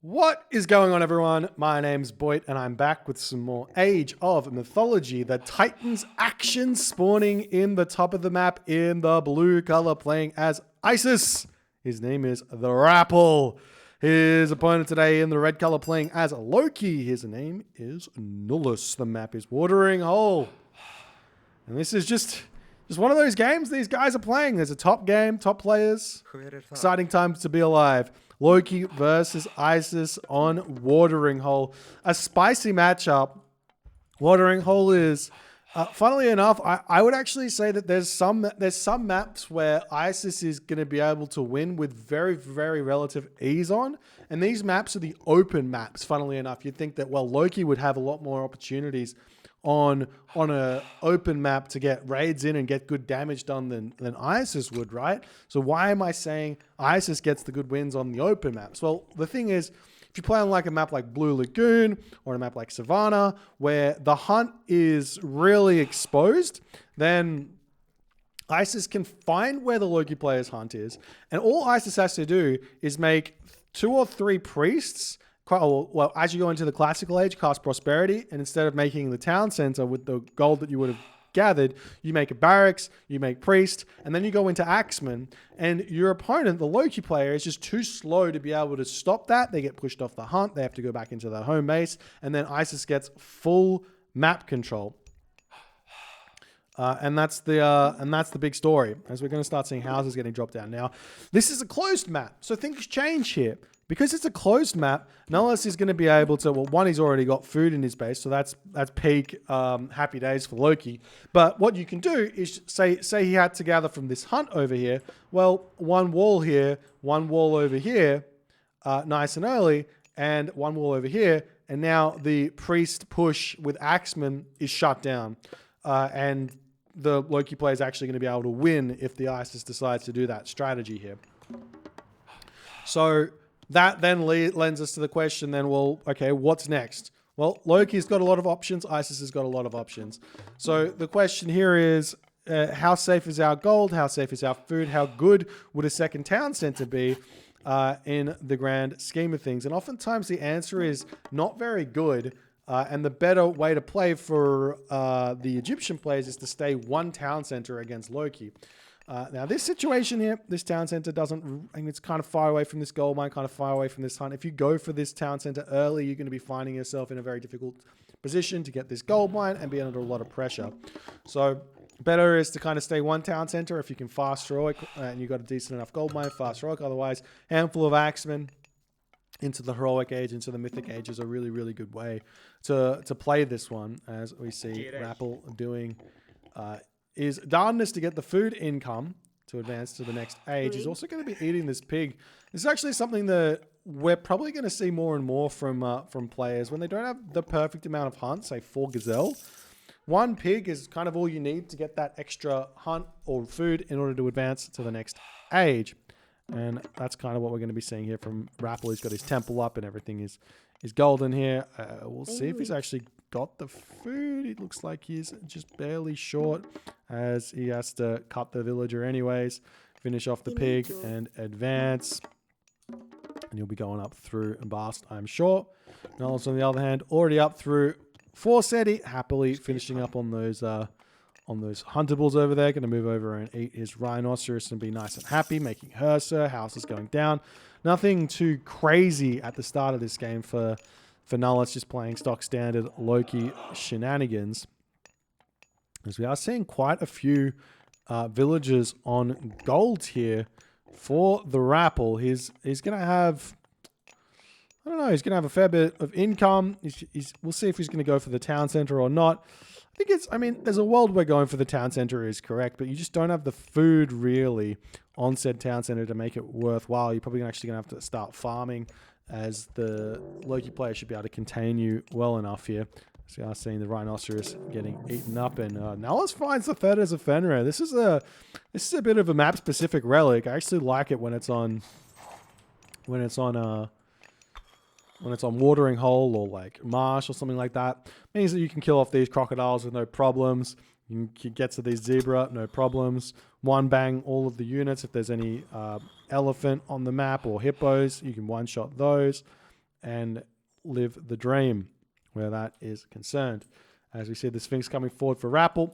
What is going on, everyone? My name's Boit, and I'm back with some more Age of Mythology. The Titans action spawning in the top of the map in the blue color, playing as Isis. His name is the Rapl. His opponent today in the red color, playing as Loki. His name is Nullus. The map is Watering Hole. And this is just one of those games these guys are playing. There's a top game, top players. Exciting times to be alive. Loki versus Isis on Watering Hole. A spicy matchup. Watering Hole is, funnily enough, I would actually say that there's some maps where Isis is going to be able to win with very, very relative ease on. And these maps are the open maps, funnily enough. You'd think that, well, Loki would have a lot more opportunities on a open map to get raids in and get good damage done than Isis would, right? So why am I saying Isis gets the good wins on the open maps? Well, the thing is, if you play on like a map like Blue Lagoon or a map like Savannah, where the hunt is really exposed, then Isis can find where the Loki player's hunt is, and all Isis has to do is make 2 or 3 priests. Well, as you go into the classical age, cast prosperity, and instead of making the town center with the gold that you would have gathered, you make a barracks, you make priest, and then you go into axeman, and your opponent, the Loki player, is just too slow to be able to stop that. They get pushed off the hunt, they have to go back into their home base, and then Isis gets full map control. And that's the big story, as we're going to start seeing houses getting dropped down. Now, this is a closed map, so things change here. Because it's a closed map, Nullus is going to be able to, well, one, he's already got food in his base, so that's peak happy days for Loki. But what you can do is, say he had to gather from this hunt over here, well, one wall here, one wall over here, nice and early, and one wall over here, and now the priest push with Axeman is shut down. And the Loki player is actually going to be able to win if the Isis decides to do that strategy here. So that then lends us to the question then, well, okay, what's next? Well, Loki's got a lot of options. Isis has got a lot of options. So the question here is, how safe is our gold? How safe is our food? How good would a second town center be in the grand scheme of things? And oftentimes the answer is not very good. And the better way to play for the Egyptian players is to stay one town center against Loki. Now, this situation here, this town center it's kind of far away from this gold mine, kind of far away from this hunt. If you go for this town center early, you're going to be finding yourself in a very difficult position to get this gold mine and be under a lot of pressure. So better is to kind of stay one town center if you can fast heroic and you've got a decent enough gold mine, fast heroic. Otherwise, handful of axemen into the heroic age, into the mythic age is a really, really good way to play this one, as we see Rapl doing. Is Darkness to get the food income to advance to the next age. He's also going to be eating this pig. This is actually something that we're probably going to see more and more from players when they don't have the perfect amount of hunt, say 4 gazelle. 1 pig is kind of all you need to get that extra hunt or food in order to advance to the next age. And that's kind of what we're going to be seeing here from Rapl. He's got his temple up and everything is golden here. We'll see if he's actually got the food. It looks like he's just barely short, as he has to cut the villager anyways, finish off the pig and advance. And he'll be going up through Bast, I'm sure. Nullus, on the other hand, already up through Forseti, happily finishing up on those huntables over there. Going to move over and eat his rhinoceros and be nice and happy, making Hersa. House is going down. Nothing too crazy at the start of this game for Nullus, just playing stock standard Loki shenanigans. As we are seeing quite a few villagers on gold here for the Rapl. He's going to have, I don't know, he's going to have a fair bit of income. We'll see if he's going to go for the town center or not. I mean, there's a world where going for the town center is correct, but you just don't have the food really on said town center to make it worthwhile. You're probably actually going to have to start farming, as the Loki player should be able to contain you well enough here. So you are seeing the rhinoceros getting eaten up, and Nullus finds the Fetters of Fenrir. This is a bit of a map specific relic. I actually like it when it's on Watering Hole or like Marsh or something like that. It means that you can kill off these crocodiles with no problems. You can get to these zebra, no problems. One bang all of the units. If there's any elephant on the map or hippos, you can one-shot those. and live the dream where that is concerned. As we see the Sphinx coming forward for Rapl.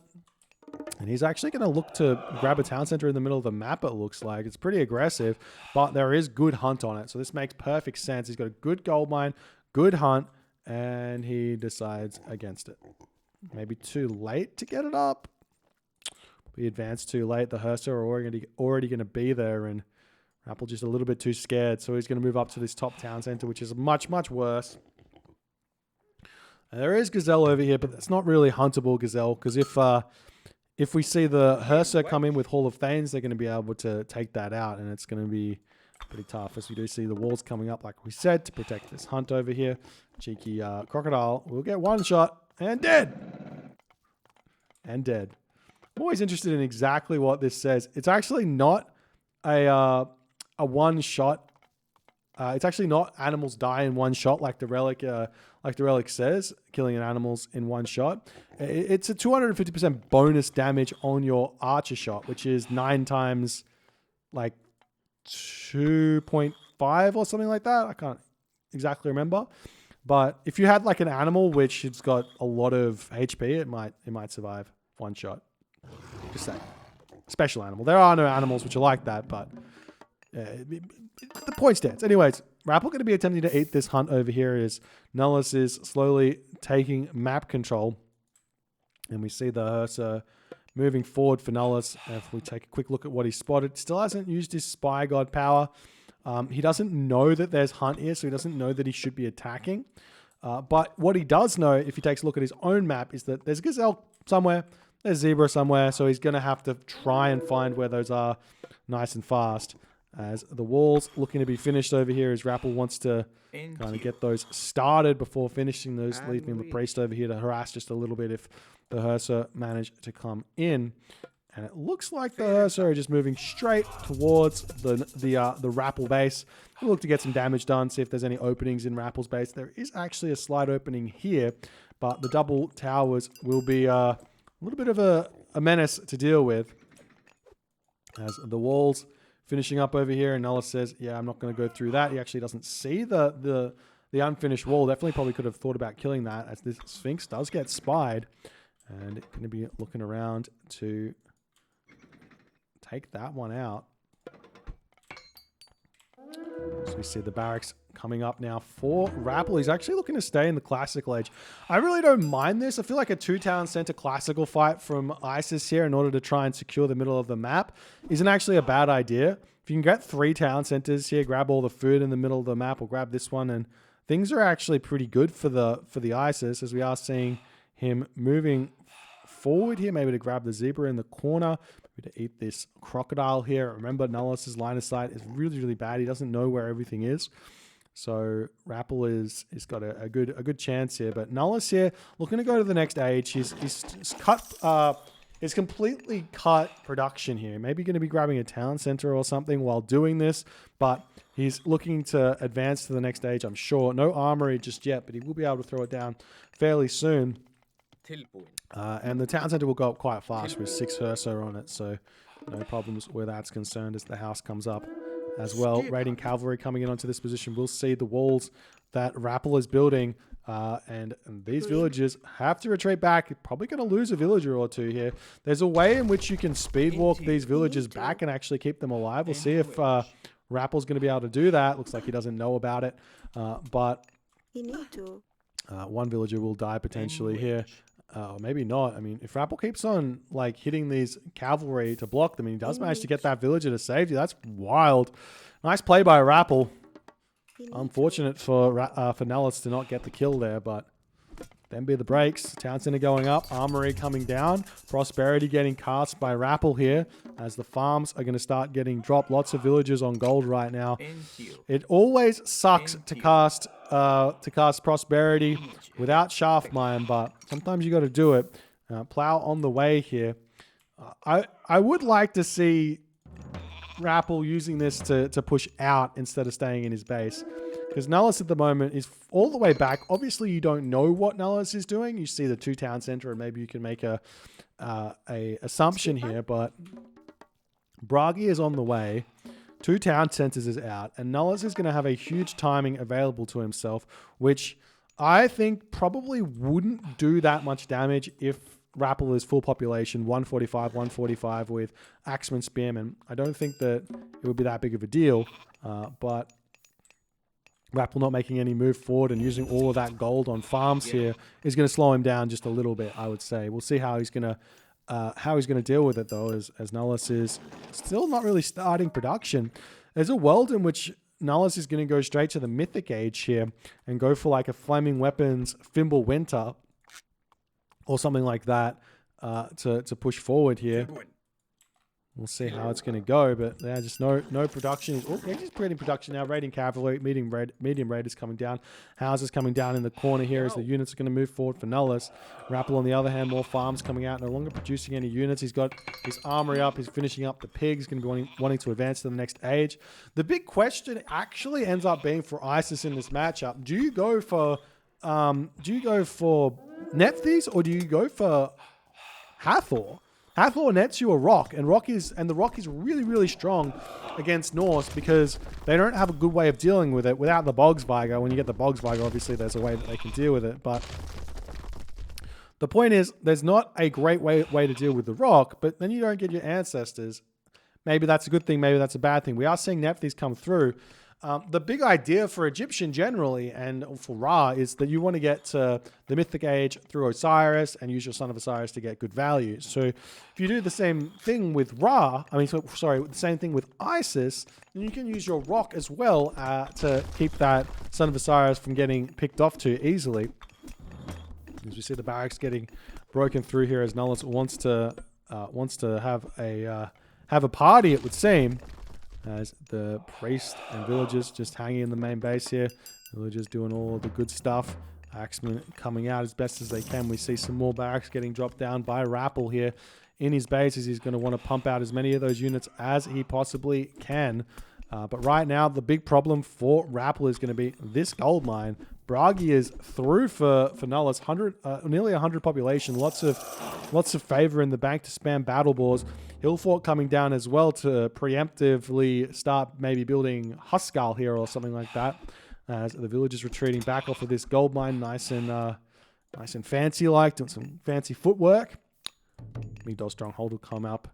And he's actually going to look to grab a town center in the middle of the map, it looks like. It's pretty aggressive, but there is good hunt on it. So this makes perfect sense. He's got a good gold mine, good hunt, and he decides against it. Maybe too late to get it up. He advanced too late. The Hersa are already going to be there, and Rapl just a little bit too scared. So he's going to move up to this top town center, which is much, much worse. And there is Gazelle over here, but that's not really huntable Gazelle, because if we see the Hersa come in with Hall of Thanes, they're going to be able to take that out, and it's going to be pretty tough. As we do see the walls coming up, like we said, to protect this hunt over here. Cheeky Crocodile will get one shot, and dead. And dead. I'm always interested in exactly what this says. It's actually not a one shot. It's actually not animals die in one shot like the relic says, killing an animals in one shot. It's a 250% bonus damage on your archer shot, which is 9 times like 2.5 or something like that. I can't exactly remember. But if you had like an animal which has got a lot of HP, it might survive one shot. Just saying. Special animal. There are no animals which are like that, but the point stands. Anyways, Rapl going to be attempting to eat this hunt over here as Nullus is slowly taking map control. And we see the Hersa moving forward for Nullus. If we take a quick look at what he spotted, still hasn't used his Spy God power. He doesn't know that there's hunt here, so he doesn't know that he should be attacking. But what he does know, if he takes a look at his own map, is that there's Gazelle somewhere, there's Zebra somewhere, so he's going to have to try and find where those are nice and fast. As the walls looking to be finished over here, as Rapl wants to kind of get those started before finishing those, leaving the priest over here to harass just a little bit if the Hersa manage to come in. And it looks like the Hersa are just moving straight towards the Rapl base. We'll look to get some damage done, see if there's any openings in Rappel's base. There is actually a slight opening here, but the double towers will be a little bit of a menace to deal with. As the walls finishing up over here, and Nullus says, yeah, I'm not going to go through that. He actually doesn't see the unfinished wall. Definitely probably could have thought about killing that, as this Sphinx does get spied. And it's going to be looking around to take that one out. So we see the barracks coming up now for Rapl. He's actually looking to stay in the classical age. I really don't mind this. I feel like a 2-town center classical fight from ISIS here in order to try and secure the middle of the map isn't actually a bad idea. If you can get 3 town centers here, grab all the food in the middle of the map, or grab this one, and things are actually pretty good for the ISIS, as we are seeing him moving forward here, maybe to grab the zebra in the corner, maybe to eat this crocodile here. Remember, Nullus's line of sight is really, really bad. He doesn't know where everything is. So Rapl is got a good chance here, but Nullus here looking to go to the next age. He's completely cut production here. Maybe going to be grabbing a town center or something while doing this, but he's looking to advance to the next age. I'm sure no armory just yet, but he will be able to throw it down fairly soon. And the town center will go up quite fast with 6 Hersa on it, so no problems where that's concerned as the house comes up. As well, raiding cavalry coming in onto this position. We'll see the walls that Rapl is building, and these villagers have to retreat back. You're probably going to lose a villager or two here. There's a way in which you can speed walk these villagers back and actually keep them alive. We'll see if Rappl's going to be able to do that. Looks like he doesn't know about it, but one villager will die potentially here. Or maybe not. I mean, if Rapl keeps on like hitting these cavalry to block them, and he does manage to get that villager to safety, that's wild. Nice play by Rapl. Unfortunate for Nullus to not get the kill there, but then be the breaks. Town center going up, armory coming down, prosperity getting cast by Rapl here as the farms are going to start getting dropped. Lots of villagers on gold right now. It always sucks to cast prosperity without shaft mine, but sometimes you got to do it. Plow on the way here. I would like to see Rapl using this to push out instead of staying in his base. Because Nullus at the moment is all the way back. Obviously, you don't know what Nullus is doing. You see the 2-town center, and maybe you can make a assumption here. But Bragi is on the way. 2 town centers is out, and Nullus is going to have a huge timing available to himself, which I think probably wouldn't do that much damage if Rapl is full population, 145 with Axeman Spearman. I don't think that it would be that big of a deal, but Rapl not making any move forward and using all of that gold on farms here is going to slow him down just a little bit, I would say. We'll see how he's going to deal with it, though, as Nullus is still not really starting production. There's a world in which Nullus is going to go straight to the Mythic Age here and go for like a Flaming Weapons Fimble Winter or something like that to push forward here. We'll see how it's going to go, but yeah, just no production. Oh, he's creating production now. Raiding Cavalry, medium raiders coming down. Houses coming down in the corner here as the units are going to move forward for Nullus. Rapl, on the other hand, more farms coming out, no longer producing any units. He's got his armory up. He's finishing up the pigs. Going to be wanting to advance to the next age. The big question actually ends up being for Isis in this matchup. Do you go for Nephthys or do you go for Hathor? Hathor nets you a rock, and the rock is really, really strong against Norse because they don't have a good way of dealing with it without the Bogsviger. When you get the Bogsviger, obviously there's a way that they can deal with it, but the point is there's not a great way to deal with the rock, but then you don't get your ancestors. Maybe that's a good thing, maybe that's a bad thing. We are seeing Nephthys come through. The big idea for Egyptian generally and for Ra is that you want to get to the Mythic Age through Osiris and use your Son of Osiris to get good value. So if you do the same thing with the same thing with Isis, then you can use your rock as well to keep that Son of Osiris from getting picked off too easily. As we see the barracks getting broken through here as Nullus wants to have a party, it would seem. As the priest and villagers just hanging in the main base here. Villagers doing all the good stuff. Axemen coming out as best as they can. We see some more barracks getting dropped down by Rapl here in his base as he's going to want to pump out as many of those units as he possibly can. But right now, the big problem for Rapl is going to be this gold mine. Bragi is through for Nullus, nearly 100 population, lots of favor in the bank to spam battle boars. Hillfort coming down as well to preemptively start maybe building Huskal here or something like that. As the villagers retreating back off of this gold mine, nice and fancy like, doing some fancy footwork. Migdol Stronghold will come up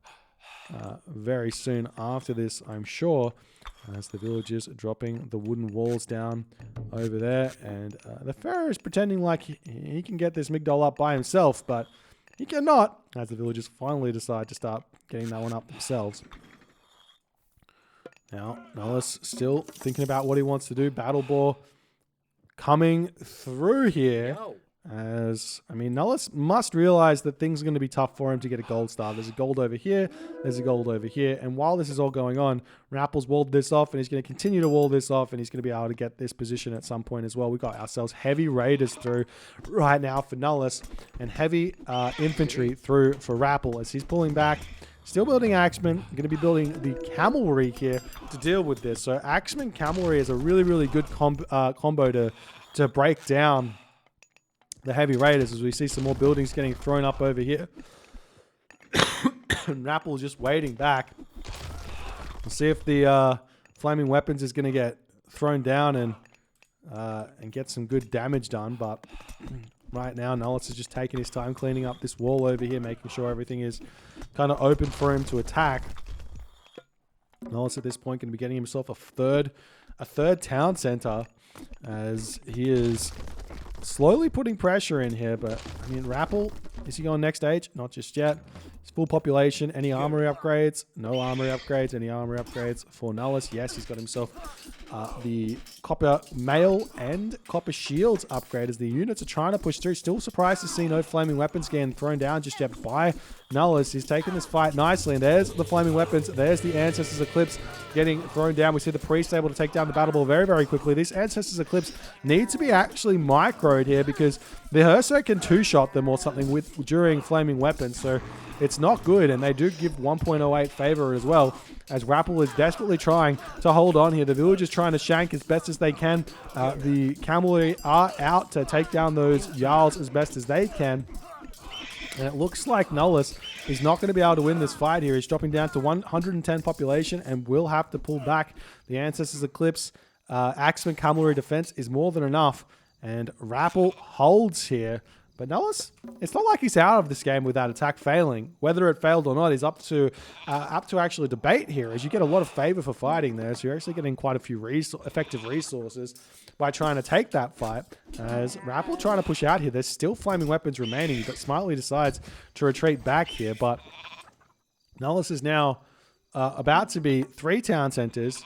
very soon after this, I'm sure. As the villagers are dropping the wooden walls down over there. And the Pharaoh is pretending like he can get this Migdol up by himself, but he cannot, as the villagers finally decide to start getting that one up themselves. Now, Nullus still thinking about what he wants to do. Battle Boar coming through here. Nullus must realize that things are going to be tough for him to get a gold star. There's a gold over here. There's a gold over here. And while this is all going on, Rapl's walled this off, and he's going to continue to wall this off, and he's going to be able to get this position at some point as well. We got ourselves heavy raiders through right now for Nullus, and heavy infantry through for Rapl as he's pulling back. Still building Axemen. Going to be building the Camelry here to deal with this. So Axemen Camelry is a really, really good combo to break down the heavy raiders, as we see some more buildings getting thrown up over here. And Rapl just waiting back. We'll see if the flaming weapons is going to get thrown down and get some good damage done. But right now, Nullus is just taking his time cleaning up this wall over here, making sure everything is kind of open for him to attack. Nullus at this point going to be getting himself a third town center, as he is slowly putting pressure in here. But I mean, Rapl, is he going next stage? Not just yet. It's full population. Any armory upgrades? No armory upgrades. Any armory upgrades for Nullus? Yes, he's got himself the copper mail and copper shields upgrade as the units are trying to push through. Still surprised to see no flaming weapons getting thrown down just yet by Nullus. He's taking this fight nicely, and there's the flaming weapons. There's the Ancestors Eclipse getting thrown down. We see the priest able to take down the battle ball very, very quickly. These Ancestors Eclipse need to be actually microed here because the Herso can two-shot them or something during flaming weapons, so it's not good, and they do give 1.08 favor as well, as Rapl is desperately trying to hold on here. The villagers trying to shank as best as they can. The cavalry are out to take down those Jarls as best as they can. And it looks like Nullus is not going to be able to win this fight here. He's dropping down to 110 population and will have to pull back. The Ancestors Eclipse, Axeman Cavalry defense is more than enough. And Rapl holds here. But Nullus, it's not like he's out of this game with that attack failing. Whether it failed or not is up to actually debate here, as you get a lot of favor for fighting there. So you're actually getting quite a few effective resources by trying to take that fight. As Rapl trying to push out here, there's still flaming weapons remaining, but smartly decides to retreat back here. But Nullus is now about to be 3 town centers.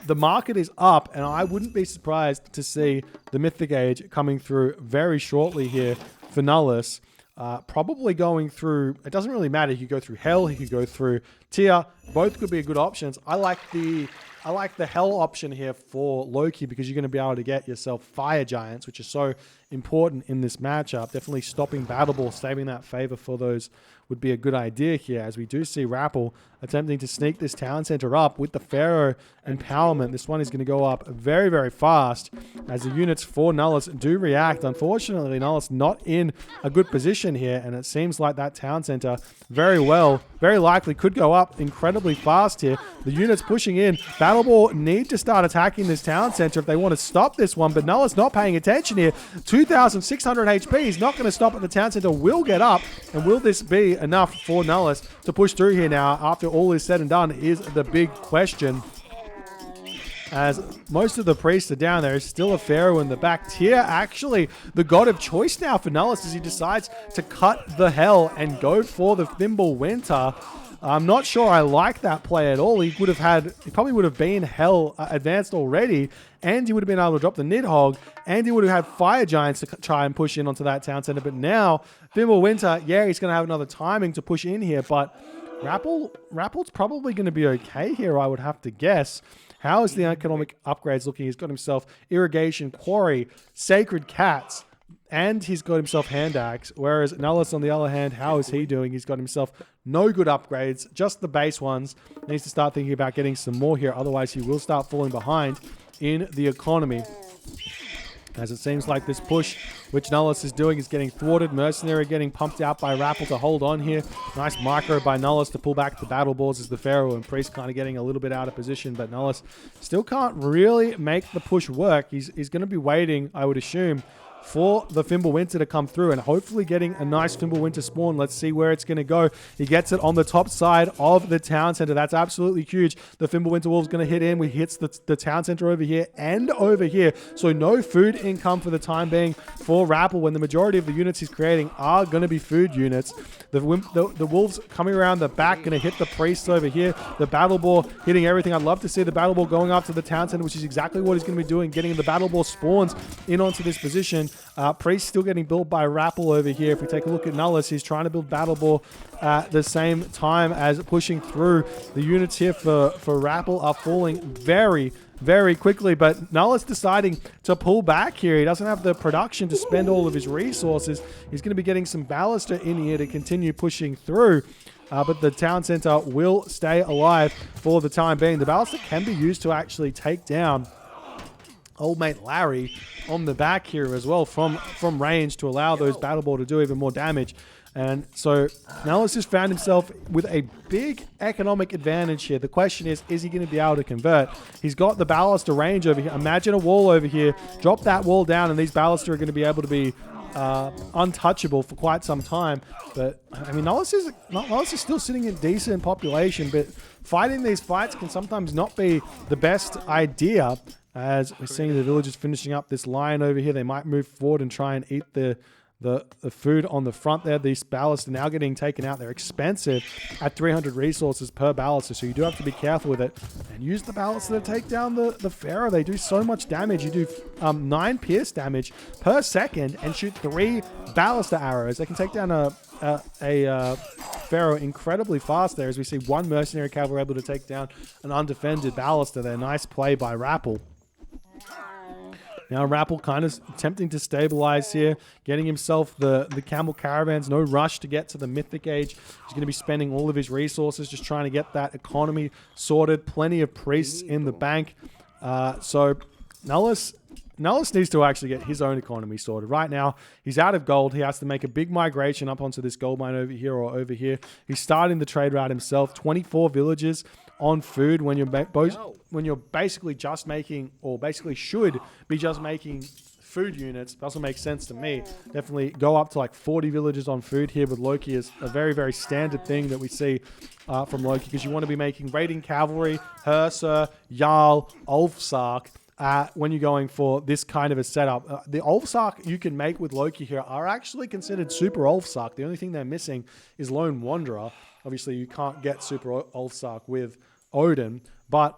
The market is up, and I wouldn't be surprised to see the Mythic Age coming through very shortly here for Nullus. Probably going through, it doesn't really matter. He could go through Hell, he could go through Tier. Both could be good options. I like the Hell option here for Loki because you're going to be able to get yourself Fire Giants, which is so important in this matchup. Definitely stopping Battle Ball, saving that favor for those would be a good idea here, as we do see Rapl attempting to sneak this town center up with the Pharaoh empowerment. This one is going to go up very, very fast as the units for Nullus do react. Unfortunately, Nullus not in a good position here, and it seems like that town center very likely could go up incredibly fast here. The units pushing in. Battle Ball need to start attacking this town center if they want to stop this one, but Nullus not paying attention here. 2,600 HP. He's not going to stop at the town center. Will get up, and will this be enough for Nullus to push through here now after all is said and done is the big question. As most of the priests are down, there is still a Pharaoh in the back. Tier actually the god of choice now for Nullus as he decides to cut the Hell and go for the Thimble Winter. I'm not sure I like that play at all. He probably would have been Hell advanced already, and he would have been able to drop the Nidhogg, and he would have had Fire Giants to try and push in onto that town center. But now, Thimble Winter, yeah, he's going to have another timing to push in here, but Rappl's probably going to be okay here, I would have to guess. How is the economic upgrades looking? He's got himself Irrigation, Quarry, Sacred Cats, and he's got himself Hand Axe. Whereas Nullus, on the other hand, how is he doing? He's got himself no good upgrades, just the base ones. Needs to start thinking about getting some more here. Otherwise, he will start falling behind in the economy. As it seems like this push, which Nullus is doing, is getting thwarted. Mercenary getting pumped out by Rapl to hold on here. Nice micro by Nullus to pull back the battle balls as the Pharaoh and Priest kind of getting a little bit out of position. But Nullus still can't really make the push work. He's going to be waiting, I would assume, for the Thimble Winter to come through and hopefully getting a nice Thimble Winter spawn. Let's see where it's going to go. He gets it on the top side of the town center. That's absolutely huge. The Thimble Winter Wolf's going to hit in. He hits the town center over here and over here. So no food income for the time being for Rapl when the majority of the units he's creating are going to be food units. The Wolves coming around the back, going to hit the Priests over here. The Battle Ball hitting everything. I'd love to see the Battle Ball going up to the town center, which is exactly what he's going to be doing, getting the Battle Ball spawns in onto this position. Priest still getting built by Rapl over here. If we take a look at Nullus, he's trying to build Battle Ball at the same time as pushing through. The units here for Rapl are falling very, very quickly, but Nullus deciding to pull back here. He doesn't have the production to spend all of his resources. He's going to be getting some Ballista in here to continue pushing through. But the town center will stay alive for the time being. The Ballista can be used to actually take down old mate Larry on the back here as well from range to allow those Battle Ball to do even more damage. And so Nullus has found himself with a big economic advantage here. The question is he going to be able to convert? He's got the Ballista range over here. Imagine a wall over here. Drop that wall down and these Ballista are going to be able to be untouchable for quite some time. But I mean, Nullus is still sitting in decent population, but fighting these fights can sometimes not be the best idea. As we're seeing the villagers finishing up this line over here, they might move forward and try and eat the food on the front there. These ballasts are now getting taken out. They're expensive at 300 resources per ballista, so you do have to be careful with it. And use the ballista to take down the Pharaoh. They do so much damage. You do 9 pierce damage per second and shoot 3 ballista arrows. They can take down a Pharaoh incredibly fast there, as we see one mercenary cavalry able to take down an undefended ballista there. Nice play by Rapl. Now Rapl kind of attempting to stabilize here, getting himself the camel caravans. No rush to get to the Mythic Age. He's going to be spending all of his resources just trying to get that economy sorted. Plenty of priests in the bank. So Nullus Nullus needs to actually get his own economy sorted. Right now, he's out of gold. He has to make a big migration up onto this gold mine over here or over here. He's starting the trade route himself. 24 villages on food when you're basically just making, or basically should be just making food units. Doesn't make sense to me. Definitely go up to like 40 villages on food here with Loki is a very, very standard thing that we see from Loki, because you want to be making raiding cavalry, Herser, Jarl, Ulfsark, when you're going for this kind of a setup. The Ulfsark you can make with Loki here are actually considered super Ulfsark. The only thing they're missing is Lone Wanderer. Obviously, you can't get super Ulfsark with Odin, but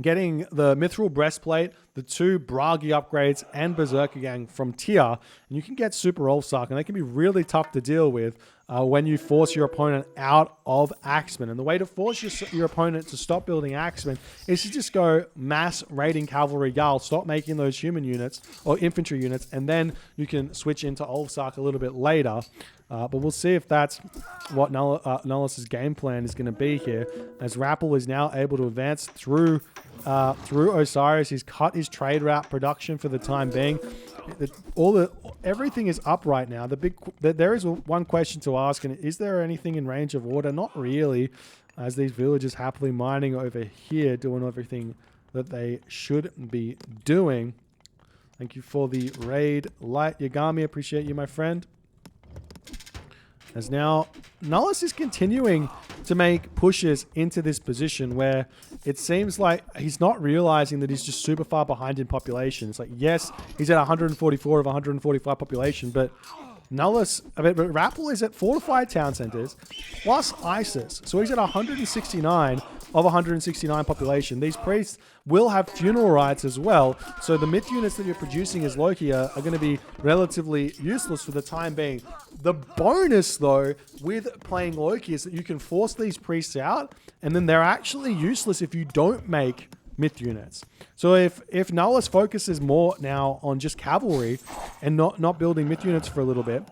getting the Mithril Breastplate, the 2 Bragi upgrades, and Berserker Gang from tier, and you can get Super Ulfsark, and they can be really tough to deal with when you force your opponent out of Axemen. And the way to force your opponent to stop building Axemen is to just go mass raiding cavalry Jarl, stop making those human units or infantry units, and then you can switch into Ulfsark a little bit later. But we'll see if that's what Nullus' game plan is going to be here, as Rapl is now able to advance through Osiris. He's cut his trade route production for the time being. Everything is up right now. There is one question to ask, and is there anything in range of order? Not really, as these villagers happily mining over here, doing everything that they should be doing. Thank you for the raid, Light Yagami. Appreciate you, my friend. As now, Nullus is continuing to make pushes into this position where it seems like he's not realizing that he's just super far behind in population. It's like, yes, he's at 144 of 145 population, but Rapl is at fortified town centers plus ISIS. So he's at 169 of 169 population. These priests will have funeral rites as well. So the myth units that you're producing as Loki are going to be relatively useless for the time being. The bonus, though, with playing Loki is that you can force these priests out, and then they're actually useless if you don't make myth units. So if Nullus focuses more now on just cavalry and not building myth units for a little bit,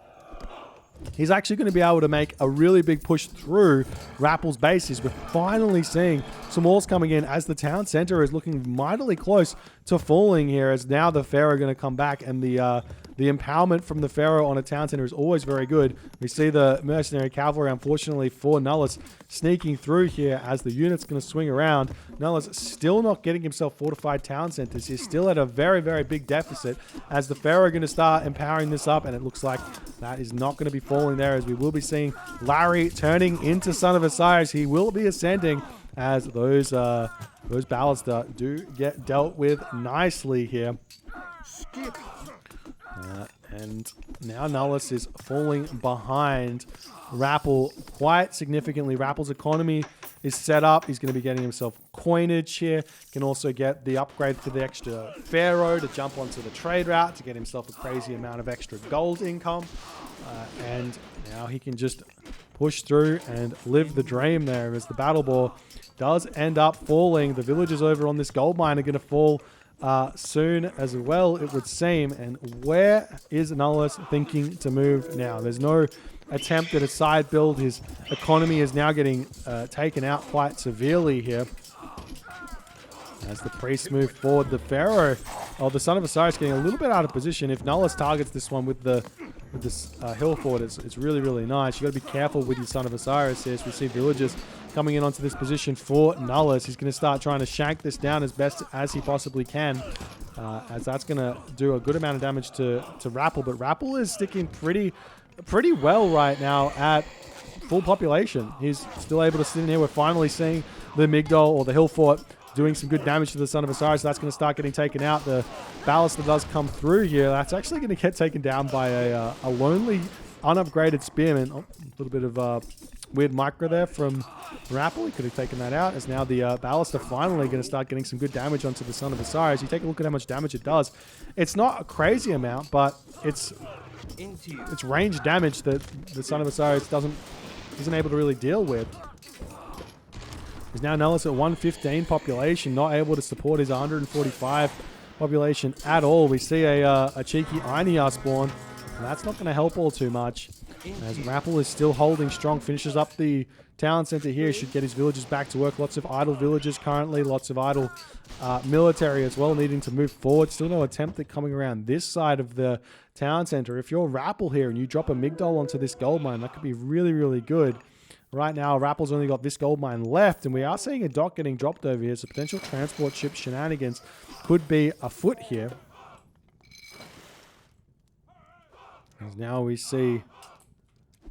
he's actually going to be able to make a really big push through Rapl's bases. We're finally seeing some walls coming in as the town center is looking mightily close to falling here, as now the Pharaoh are going to come back, and the empowerment from the Pharaoh on a town center is always very good. We see the mercenary cavalry, unfortunately for Nullus, sneaking through here as the unit's going to swing around. Nullus still not getting himself fortified town centers. He's still at a very, very big deficit, as the Pharaoh are going to start empowering this up, and it looks like that is not going to be falling there, as we will be seeing Larry turning into Son of Osiris. He will be ascending, as those ballads do get dealt with nicely here. And now Nullus is falling behind Rapl quite significantly. Rapl's economy is set up. He's going to be getting himself coinage here. Can also get the upgrade for the extra Pharaoh to jump onto the trade route to get himself a crazy amount of extra gold income. And now he can just push through and live the dream there, as the battle ball does end up falling. The villagers over on this gold mine are going to fall soon as well, it would seem. And where is Nullus thinking to move now? There's no attempt at a side build. His economy is now getting taken out quite severely here. As the priests move forward, the Pharaoh, the Son of Osiris, getting a little bit out of position. If Nullus targets this one with this hill fort, it's really, really nice. You got to be careful with your Son of Osiris here. As we see villagers coming in onto this position for Nullus. He's going to start trying to shank this down as best as he possibly can, as that's going to do a good amount of damage to Rapl. But Rapl is sticking pretty well right now at full population. He's still able to sit in here. We're finally seeing the Migdol, or the hill fort, doing some good damage to the Son of Osiris. So that's going to start getting taken out. The ballast that does come through here, that's actually going to get taken down by a lonely, unupgraded spearman. Oh, a little bit of weird micro there from Rapl. He could have taken that out, as now the ballast are finally going to start getting some good damage onto the Son of Osiris. You take a look at how much damage it does. It's not a crazy amount, but it's range damage that the Son of Osiris isn't able to really deal with. He's now Nullus at 115 population, not able to support his 145 population at all. We see a cheeky Einiyar spawn, and that's not going to help all too much. As Rapl is still holding strong, finishes up the town center here. Should get his villagers back to work. Lots of idle villagers currently. Lots of idle military as well, needing to move forward. Still no attempt at coming around this side of the town center. If you're Rapl here and you drop a Migdol onto this gold mine, that could be really, really good. Right now, Rappel's only got this gold mine left, and we are seeing a dock getting dropped over here, so potential transport ship shenanigans could be afoot here. As now we see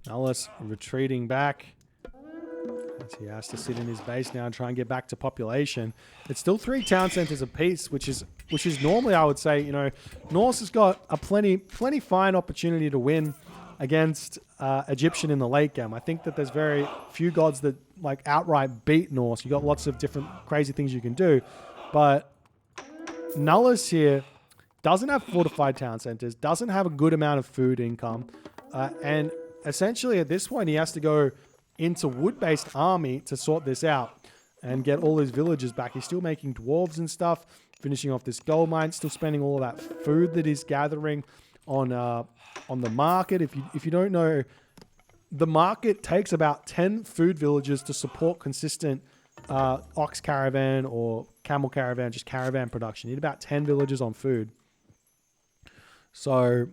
Nullus retreating back. As he has to sit in his base now and try and get back to population. It's still 3 town centers apiece, which is normally, I would say, you know, Norse has got a plenty fine opportunity to win against Egyptian in the late game. I think that there's very few gods that like outright beat Norse. You got lots of different crazy things you can do, but Nullus here doesn't have fortified town centers, doesn't have a good amount of food income, and essentially at this point he has to go into wood-based army to sort this out and get all his villagers back. He's still making dwarves and stuff, finishing off this gold mine, still spending all of that food that he's gathering on the market. If you don't know, the market takes about 10 food villages to support consistent ox caravan or camel caravan, just caravan production. You need about 10 villages on food. So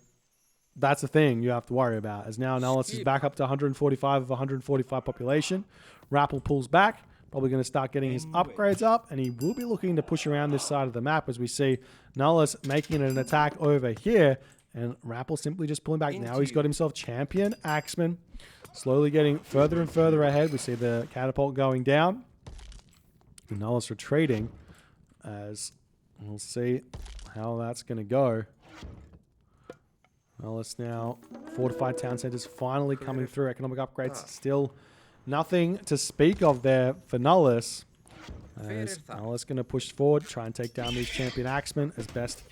that's the thing you have to worry about. As now Nullus is back up to 145 of 145 population. Rapl pulls back, probably going to start getting his upgrades up, and he will be looking to push around this side of the map as we see Nullus making an attack over here, and Rapl simply just pulling back. Now he's got himself champion Axeman, slowly getting further and further ahead. We see the catapult going down, and Nullus retreating, as we'll see how that's going to go. Nullus now, fortified town centers finally coming through. Economic upgrades still nothing to speak of there for Nullus. As Nullus going to push forward, try and take down these champion axemen as best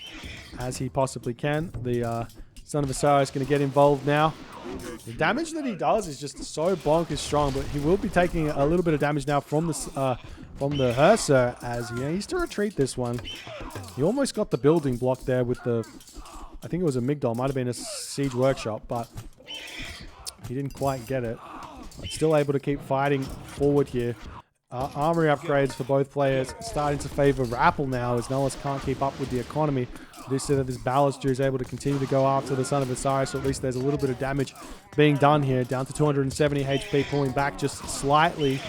as he possibly can. The Son of Asara is going to get involved now. The damage that he does is just so bonkers strong, but he will be taking a little bit of damage now from the Hearser, as he needs to retreat this one. He almost got the building block there with the, I think it was a Migdol, might have been a siege workshop, but he didn't quite get it. But still able to keep fighting forward here. Armory upgrades for both players starting to favor Rapl now, as Nullus can't keep up with the economy. We do see that this Ballaster is able to continue to go after the Son of Osiris, so at least there's a little bit of damage being done here. Down to 270 HP, pulling back just slightly,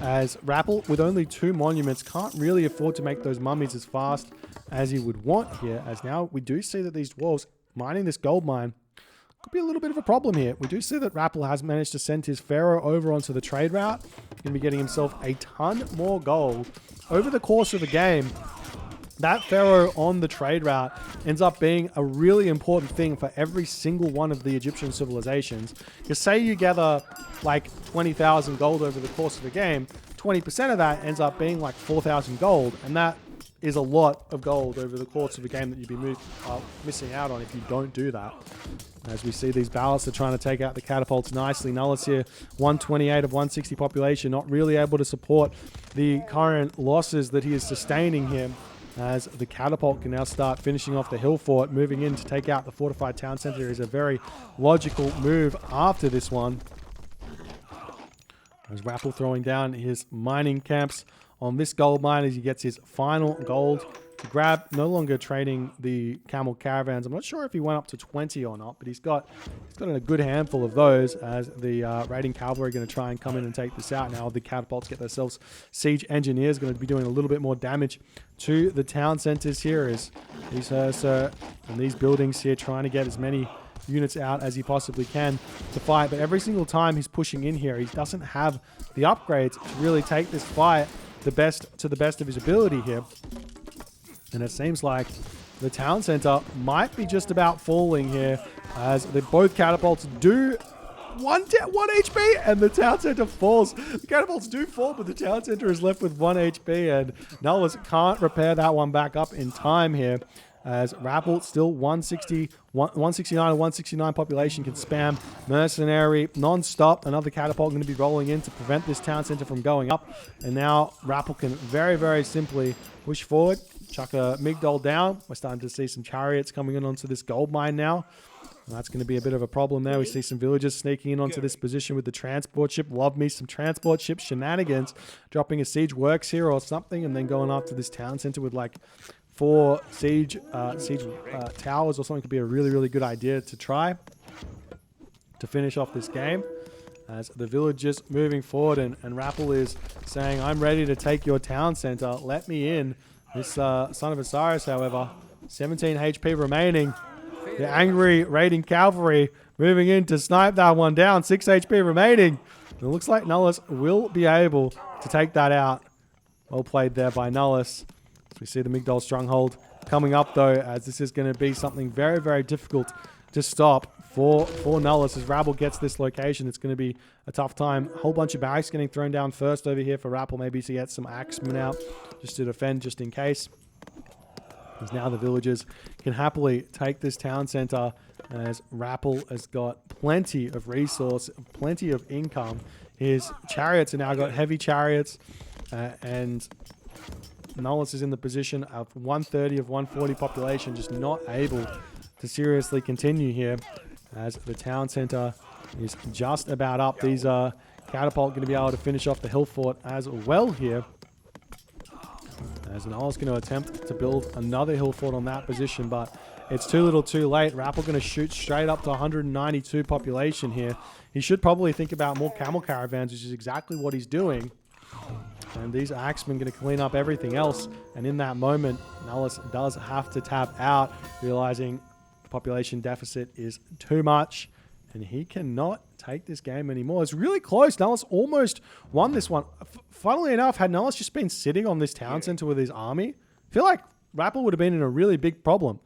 as Rapl, with only 2 monuments, can't really afford to make those mummies as fast as he would want here, as now we do see that these dwarves mining this gold mine could be a little bit of a problem here. We do see that Rapl has managed to send his Pharaoh over onto the trade route. He's going to be getting himself a ton more gold over the course of the game. That Pharaoh on the trade route ends up being a really important thing for every single one of the Egyptian civilizations. Because say you gather like 20,000 gold over the course of the game, 20% of that ends up being like 4,000 gold, and that is a lot of gold over the course of a game that you'd be missing out on if you don't do that. As we see these ballasts are trying to take out the catapults nicely. Nullus here, 128 of 160 population, not really able to support the current losses that he is sustaining here, as the catapult can now start finishing off the hill fort. Moving in to take out the fortified town center is a very logical move after this one. As Rapl throwing down his mining camps on this gold mine as he gets his final gold to grab. No longer trading the camel caravans. I'm not sure if he went up to 20 or not, but he's got a good handful of those, as the raiding cavalry are going to try and come in and take this out. Now the catapults get themselves siege engineers, going to be doing a little bit more damage to the town centers here, as these and these buildings here trying to get as many units out as he possibly can to fight. But every single time he's pushing in here, he doesn't have the upgrades to really take this fight to the best of his ability here. And it seems like the town center might be just about falling here, as both catapults do 1 HP and the town center falls. The catapults do fall, but the town center is left with 1 HP, and Nullus can't repair that one back up in time here, as Rapl still 169 or 169 population, can spam mercenary non-stop. Another catapult going to be rolling in to prevent this town center from going up, and now Rapl can very, very simply push forward, chuck a Migdol down. We're starting to see some chariots coming in onto this gold mine now. That's going to be a bit of a problem there. We see some villagers sneaking in onto this position with the transport ship. Love me some transport ship shenanigans. Dropping a siege works here or something, and then going after this town center with like 4 siege towers or something could be a really, really good idea to try to finish off this game. As the villagers moving forward, and Rapl is saying, I'm ready to take your town center. Let me in. This Son of Osiris, however, 17 HP remaining. The angry raiding cavalry moving in to snipe that one down. 6 HP remaining. And it looks like Nullus will be able to take that out. Well played there by Nullus. As we see the Migdol stronghold coming up, though, as this is going to be something very, very difficult to stop for Nullus. As Rapl gets this location, it's going to be a tough time. A whole bunch of barracks getting thrown down first over here for Rapl, maybe to get some axemen out just to defend, just in case. As now the villagers can happily take this town center, as Rapl has got plenty of resource, plenty of income. His chariots are now got heavy chariots, and Nullus is in the position of 130 of 140 population, just not able to seriously continue here, as the town center is just about up. These catapult going to be able to finish off the hill fort as well here, as Nullus going to attempt to build another hill fort on that position, but it's too little too late. Rapl going to shoot straight up to 192 population here. He should probably think about more camel caravans, which is exactly what he's doing. And these axemen going to clean up everything else. And in that moment, Nullus does have to tap out, realizing the population deficit is too much. And he cannot take this game anymore. It's really close. Nullus almost won this one. Funnily enough, had Nullus just been sitting on this town center with his army, I feel like Rapl would have been in a really big problem.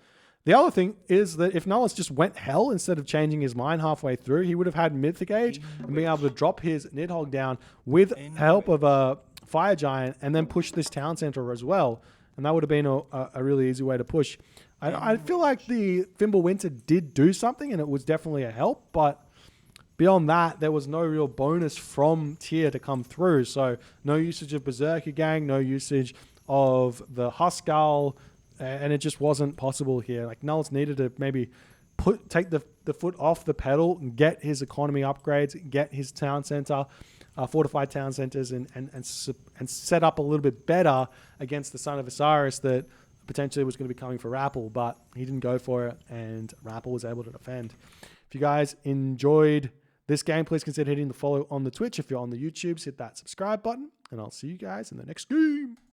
The other thing is that if Nullus just went hell instead of changing his mind halfway through, he would have had Mythic Age and being able to drop his Nidhogg down with help of a Fire Giant and then push this town center as well. And that would have been a really easy way to push. I feel like the Fimbulwinter did do something, and it was definitely a help, but beyond that, there was no real bonus from tier to come through. So no usage of Berserker Gang, no usage of the Huskal, and it just wasn't possible here. Like, Nullus needed to maybe take the foot off the pedal and get his economy upgrades, get his town center, fortified town centers, and set up a little bit better against the Son of Osiris that potentially was going to be coming for Rapl, but he didn't go for it, and Rapl was able to defend. If you guys enjoyed this game, please consider hitting the follow on the Twitch. If you're on the YouTubes, hit that subscribe button, and I'll see you guys in the next game.